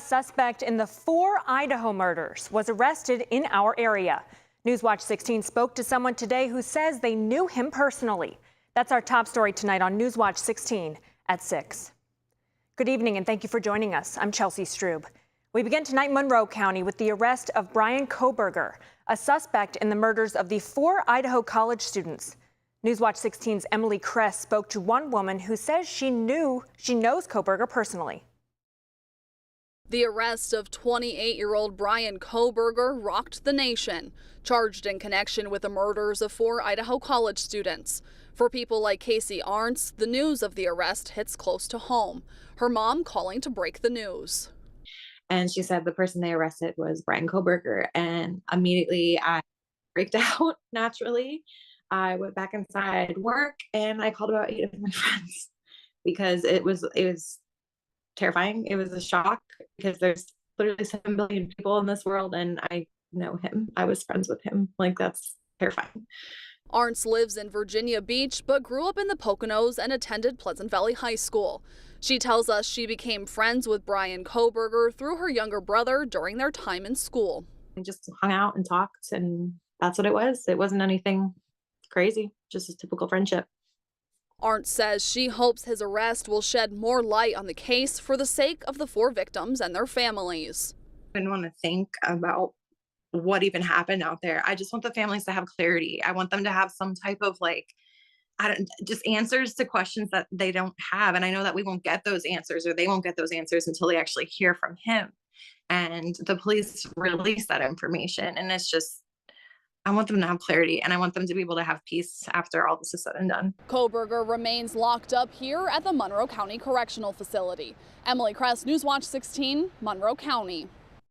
A suspect in the 4 Idaho murders was arrested in our area. Newswatch 16 spoke to someone today who says they knew him personally. That's our top story tonight on Newswatch 16 at 6. Good evening and thank you for joining us. I'm Chelsea Strube. We begin tonight in Monroe County with the arrest of Bryan Kohberger, a suspect in the murders of the 4 Idaho college students. Newswatch 16's Emily Kress spoke to one woman who says she knows Kohberger personally. The arrest of 28-year-old Bryan Kohberger rocked the nation, charged in connection with the murders of 4 Idaho college students. For people like Casey Arntz, the news of the arrest hits close to home. Her mom calling to break the news. And she said the person they arrested was Bryan Kohberger. And immediately I freaked out naturally. I went back inside work and I called about 8 of my friends because it was terrifying. It was a shock because there's literally 7 billion people in this world and I know him. I was friends with him. Like, that's terrifying. Arntz lives in Virginia Beach but grew up in the Poconos and attended Pleasant Valley High School. She tells us she became friends with Bryan Kohberger through her younger brother during their time in school. We just hung out and talked, and that's what it was. It wasn't anything crazy, just a typical friendship. Arntz says she hopes his arrest will shed more light on the case for the sake of the 4 victims and their families. I didn't want to think about what even happened out there. I just want the families to have clarity. I want them to have some type of just answers to questions that they don't have. And I know that we won't get those answers, or they won't get those answers until they actually hear from him. And the police release that information. And it's just, I want them to have clarity and I want them to be able to have peace after all this is said and done. Kohberger remains locked up here at the Monroe County Correctional Facility. Emily Kress, Newswatch 16, Monroe County.